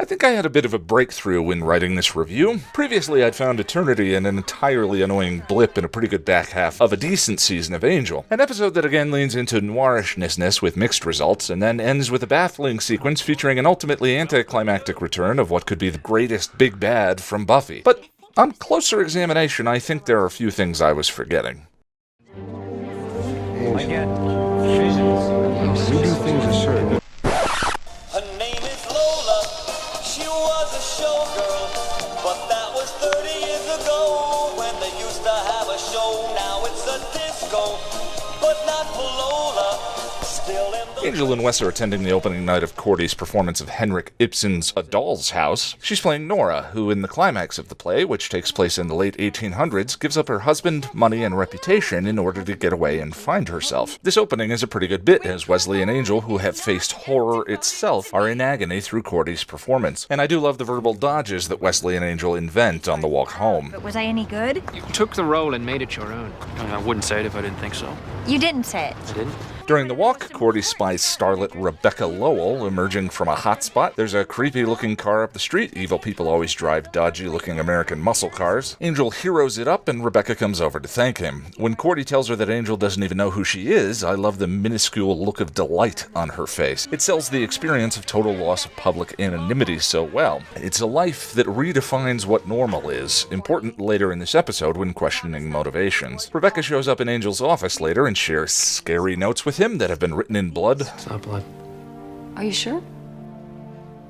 I think I had a bit of a breakthrough when writing this review. Previously, I'd found eternity in an entirely annoying blip in a pretty good back half of a decent season of Angel. An episode that again leans into noirishness with mixed results, and then ends with a baffling sequence featuring an ultimately anticlimactic return of what could be the greatest big bad from Buffy. But on closer examination, I think there are a few things I was forgetting. I get visions. You do things a certain. Her name is Lola. She was a showgirl, but that was 30 years ago when they used to have a show. Now it's a disco, but not for Lola. Still in the Angel and Wes are attending the opening night of Cordy's performance of Henrik Ibsen's A Doll's House. She's playing Nora, who in the climax of the play, which takes place in the late 1800s, gives up her husband, money, and reputation in order to get away and find herself. This opening is a pretty good bit, as Wesley and Angel, who have faced horror itself, are in agony through Cordy's performance. And I do love the verbal dodges that Wesley and Angel invent on the walk home. But was I any good? You took the role and made it your own. I wouldn't say it if I didn't think so. You didn't say it. I didn't? During the walk, Cordy spies starlet Rebecca Lowell emerging from a hotspot. There's a creepy-looking car up the street. Evil people always drive dodgy-looking American muscle cars. Angel heroes it up, and Rebecca comes over to thank him. When Cordy tells her that Angel doesn't even know who she is, I love the minuscule look of delight on her face. It sells the experience of total loss of public anonymity so well. It's a life that redefines what normal is, important later in this episode when questioning motivations. Rebecca shows up in Angel's office later and shares scary notes with him that have been written in blood. It's not blood. Are you sure?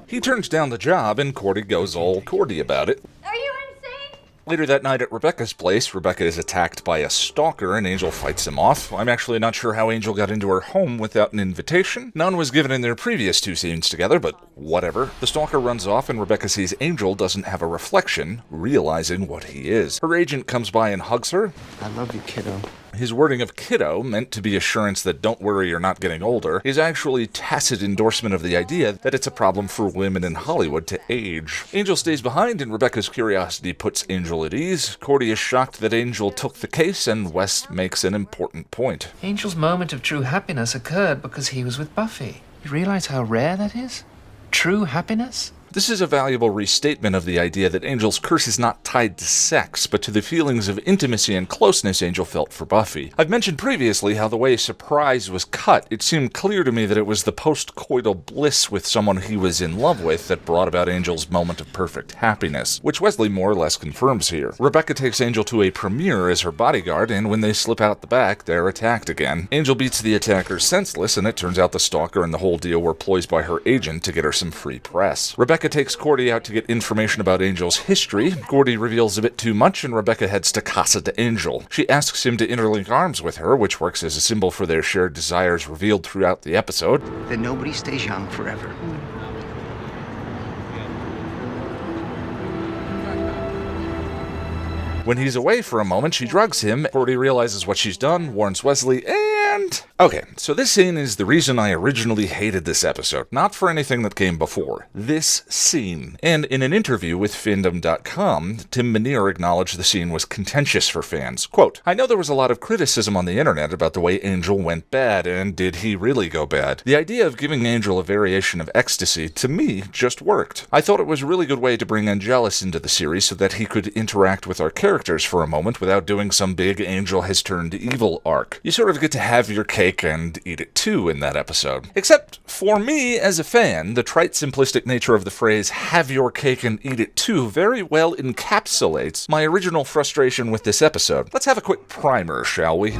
He turns down the job, and Cordy goes all Cordy about it. Are you insane? Later that night at Rebecca's place, Rebecca is attacked by a stalker and Angel fights him off. I'm actually not sure how Angel got into her home without an invitation. None was given in their previous two scenes together, but whatever. The stalker runs off and Rebecca sees Angel doesn't have a reflection, realizing what he is. Her agent comes by and hugs her. I love you, kiddo. His wording of kiddo, meant to be assurance that don't worry you're not getting older, is actually tacit endorsement of the idea that it's a problem for women in Hollywood to age. Angel stays behind and Rebecca's curiosity puts Angel at ease. Cordy is shocked that Angel took the case and Wes makes an important point. Angel's moment of true happiness occurred because he was with Buffy. You realize how rare that is? True happiness? This is a valuable restatement of the idea that Angel's curse is not tied to sex, but to the feelings of intimacy and closeness Angel felt for Buffy. I've mentioned previously how the way Surprise was cut, it seemed clear to me that it was the post-coital bliss with someone he was in love with that brought about Angel's moment of perfect happiness, which Wesley more or less confirms here. Rebecca takes Angel to a premiere as her bodyguard, and when they slip out the back, they're attacked again. Angel beats the attackers senseless, and it turns out the stalker and the whole deal were ploys by her agent to get her some free press. Rebecca takes Cordy out to get information about Angel's history. Cordy reveals a bit too much, and Rebecca heads to Casa de Angel. She asks him to interlink arms with her, which works as a symbol for their shared desires revealed throughout the episode. That nobody stays young forever. When he's away for a moment, she drugs him. Cordy realizes what she's done, warns Wesley, and... Okay, so this scene is the reason I originally hated this episode. Not for anything that came before. This scene. And in an interview with Fandom.com, Tim Minear acknowledged the scene was contentious for fans. Quote, I know there was a lot of criticism on the internet about the way Angel went bad, and did he really go bad? The idea of giving Angel a variation of ecstasy, to me, just worked. I thought it was a really good way to bring Angelus into the series so that he could interact with our characters for a moment without doing some big Angel has turned evil arc. You sort of get to have your cake and eat it too in that episode. Except, for me as a fan, the trite simplistic nature of the phrase have your cake and eat it too very well encapsulates my original frustration with this episode. Let's have a quick primer, shall we?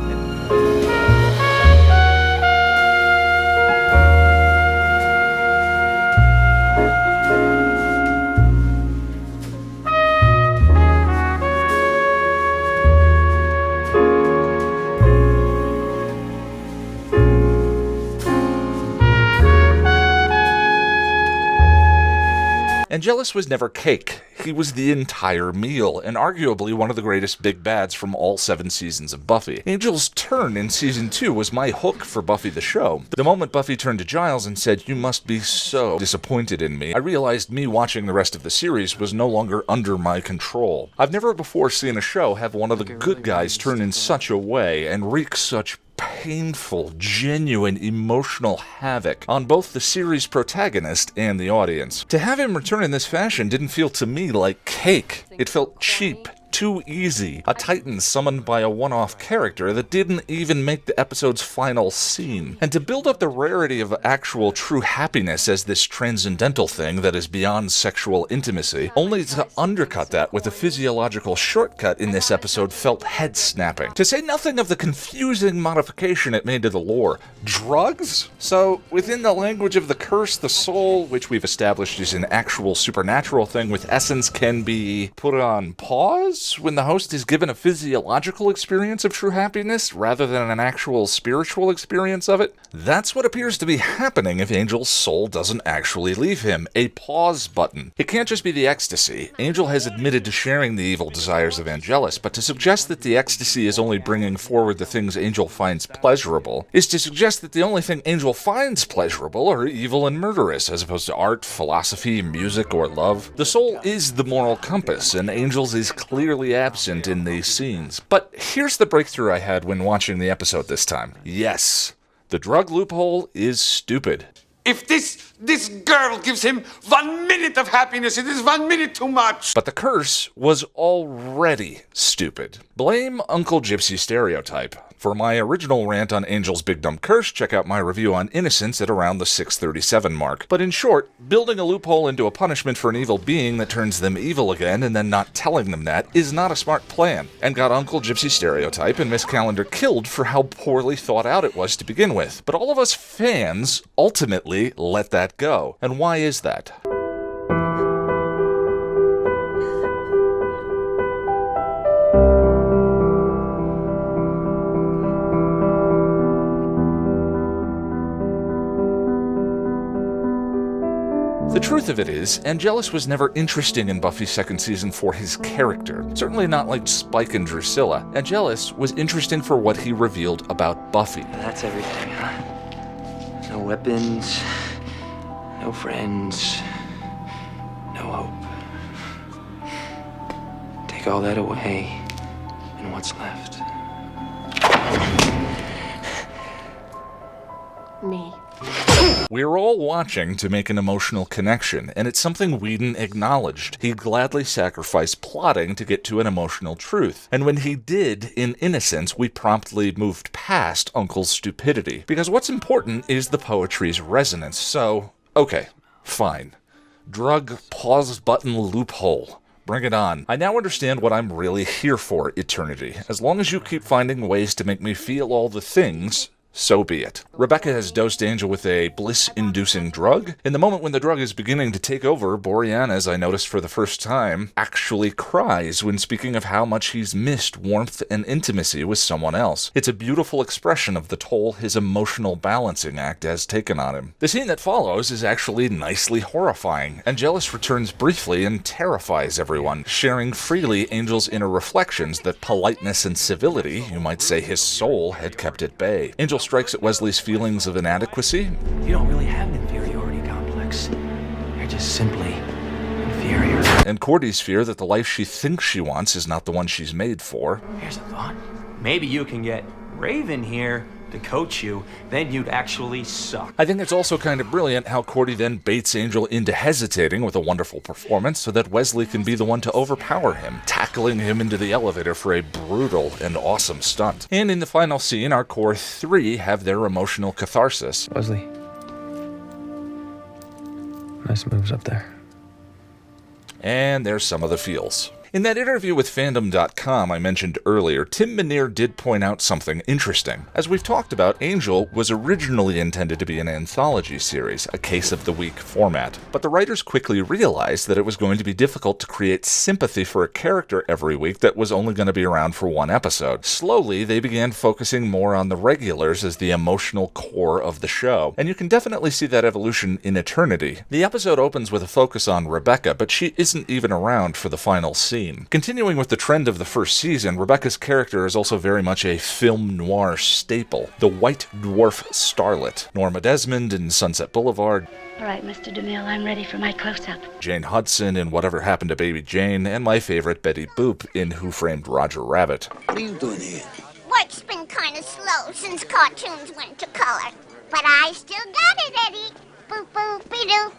Angelus was never cake. He was the entire meal, and arguably one of the greatest big bads from all 7 seasons of Buffy. Angel's turn in Season 2 was my hook for Buffy the show. The moment Buffy turned to Giles and said, "You must be so disappointed in me," I realized me watching the rest of the series was no longer under my control. I've never before seen a show have one of the good guys turn in such a way and wreak such painful, genuine, emotional havoc on both the series protagonist and the audience. To have him return in this fashion didn't feel to me like cake. It felt cheap. Too easy. A titan summoned by a one-off character that didn't even make the episode's final scene. And to build up the rarity of actual true happiness as this transcendental thing that is beyond sexual intimacy, only to undercut that with a physiological shortcut in this episode felt head-snapping. To say nothing of the confusing modification it made to the lore. Drugs? So, within the language of the curse, the soul, which we've established is an actual supernatural thing with essence, can be put on pause when the host is given a physiological experience of true happiness rather than an actual spiritual experience of it? That's what appears to be happening if Angel's soul doesn't actually leave him. A pause button. It can't just be the ecstasy. Angel has admitted to sharing the evil desires of Angelus, but to suggest that the ecstasy is only bringing forward the things Angel finds pleasurable is to suggest that the only thing Angel finds pleasurable are evil and murderous, as opposed to art, philosophy, music, or love. The soul is the moral compass, and Angel's is clearly absent in these scenes. But here's the breakthrough I had when watching the episode this time. Yes, the drug loophole is stupid. If this girl gives him 1 minute of happiness, it is 1 minute too much. But the curse was already stupid. Blame Uncle Gypsy stereotype. For my original rant on Angel's Big Dumb Curse, check out my review on Innocence at around the 637 mark. But in short, building a loophole into a punishment for an evil being that turns them evil again and then not telling them that is not a smart plan, and got Uncle Gypsy stereotype and Miss Calendar killed for how poorly thought out it was to begin with. But all of us fans ultimately let that go. And why is that? The truth of it is, Angelus was never interesting in Buffy's second season for his character. Certainly not like Spike and Drusilla. Angelus was interesting for what he revealed about Buffy. That's everything, huh? No weapons, no friends, no hope. Take all that away, and what's left? Me. We're all watching to make an emotional connection, and it's something Whedon acknowledged. He'd gladly sacrifice plotting to get to an emotional truth. And when he did, in Innocence, we promptly moved past Uncle's stupidity. Because what's important is the poetry's resonance. So, okay, fine. Drug pause button loophole. Bring it on. I now understand what I'm really here for, Eternity. As long as you keep finding ways to make me feel all the things, so be it. Rebecca has dosed Angel with a bliss-inducing drug. In the moment when the drug is beginning to take over, Boreanaz, I noticed for the first time, actually cries when speaking of how much he's missed warmth and intimacy with someone else. It's a beautiful expression of the toll his emotional balancing act has taken on him. The scene that follows is actually nicely horrifying. Angelus returns briefly and terrifies everyone, sharing freely Angel's inner reflections that politeness and civility, you might say his soul, had kept at bay. Angel strikes at Wesley's feelings of inadequacy. You don't really have an inferiority complex. You're just simply inferior. And Cordy's fear that the life she thinks she wants is not the one she's made for. Here's a thought. Maybe you can get Raven here to coach you, then you'd actually suck. I think it's also kind of brilliant how Cordy then baits Angel into hesitating with a wonderful performance so that Wesley can be the one to overpower him, tackling him into the elevator for a brutal and awesome stunt. And in the final scene, our core three have their emotional catharsis. Wesley. Nice moves up there. And there's some of the feels. In that interview with Fandom.com I mentioned earlier, Tim Minear did point out something interesting. As we've talked about, Angel was originally intended to be an anthology series, a case of the week format. But the writers quickly realized that it was going to be difficult to create sympathy for a character every week that was only going to be around for one episode. Slowly, they began focusing more on the regulars as the emotional core of the show. And you can definitely see that evolution in Eternity. The episode opens with a focus on Rebecca, but she isn't even around for the final scene. Continuing with the trend of the first season, Rebecca's character is also very much a film noir staple. The white dwarf starlet. Norma Desmond in Sunset Boulevard. All right, Mr. DeMille, I'm ready for my close-up. Jane Hudson in Whatever Happened to Baby Jane, and my favorite Betty Boop in Who Framed Roger Rabbit. What are you doing here? Work's been kind of slow though, since cartoons went to color. But I still got it, Eddie. Boop, boop, be-doo.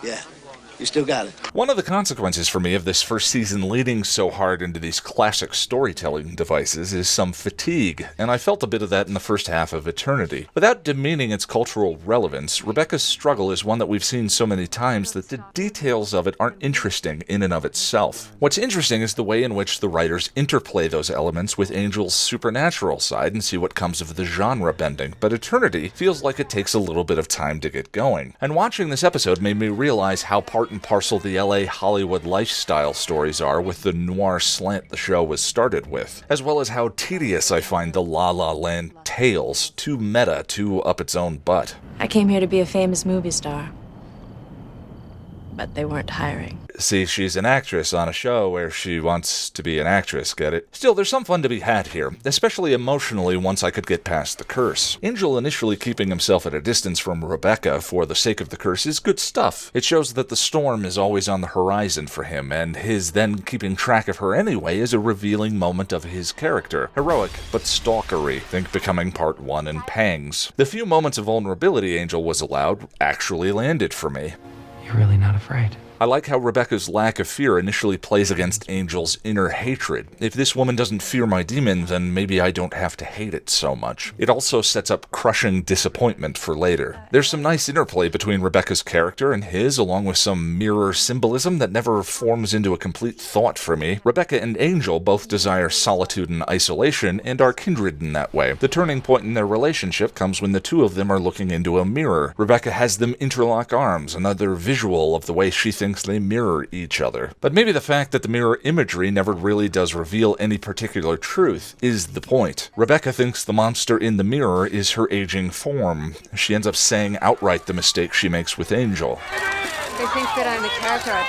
Yeah, you still got it. One of the consequences for me of this first season leaning so hard into these classic storytelling devices is some fatigue, and I felt a bit of that in the first half of Eternity. Without demeaning its cultural relevance, Rebecca's struggle is one that we've seen so many times that the details of it aren't interesting in and of itself. What's interesting is the way in which the writers interplay those elements with Angel's supernatural side and see what comes of the genre bending, but Eternity feels like it takes a little bit of time to get going. And watching this episode made me realize how part and parcel the LA Hollywood lifestyle stories are with the noir slant the show was started with, as well as how tedious I find the La La Land tales, too meta, too up its own butt. I came here to be a famous movie star, but they weren't hiring. See, she's an actress on a show where she wants to be an actress, get it? Still, there's some fun to be had here, especially emotionally once I could get past the curse. Angel initially keeping himself at a distance from Rebecca for the sake of the curse is good stuff. It shows that the storm is always on the horizon for him, and his then keeping track of her anyway is a revealing moment of his character. Heroic, but stalkery. Think Becoming Part 1 and Pangs. The few moments of vulnerability Angel was allowed actually landed for me. You're really not afraid. I like how Rebecca's lack of fear initially plays against Angel's inner hatred. If this woman doesn't fear my demon, then maybe I don't have to hate it so much. It also sets up crushing disappointment for later. There's some nice interplay between Rebecca's character and his, along with some mirror symbolism that never forms into a complete thought for me. Rebecca and Angel both desire solitude and isolation, and are kindred in that way. The turning point in their relationship comes when the two of them are looking into a mirror. Rebecca has them interlock arms, another visual of the way she thinks they mirror each other. But maybe the fact that the mirror imagery never really does reveal any particular truth is the point. Rebecca thinks the monster in the mirror is her aging form. She ends up saying outright the mistake she makes with Angel. They think that I'm the character I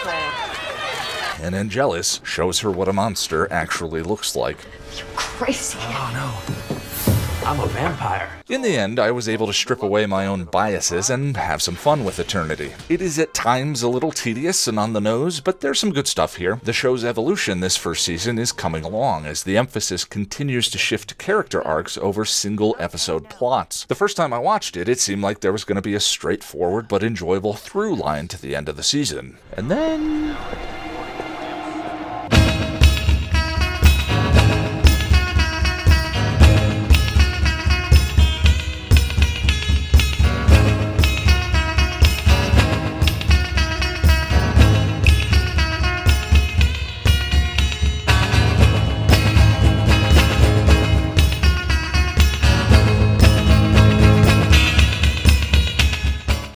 play. And Angelus shows her what a monster actually looks like. Crazy. Oh no. I'm a vampire. In the end, I was able to strip away my own biases and have some fun with Eternity. It is at times a little tedious and on the nose, but there's some good stuff here. The show's evolution this first season is coming along as the emphasis continues to shift to character arcs over single episode plots. The first time I watched it, it seemed like there was going to be a straightforward but enjoyable through line to the end of the season. And then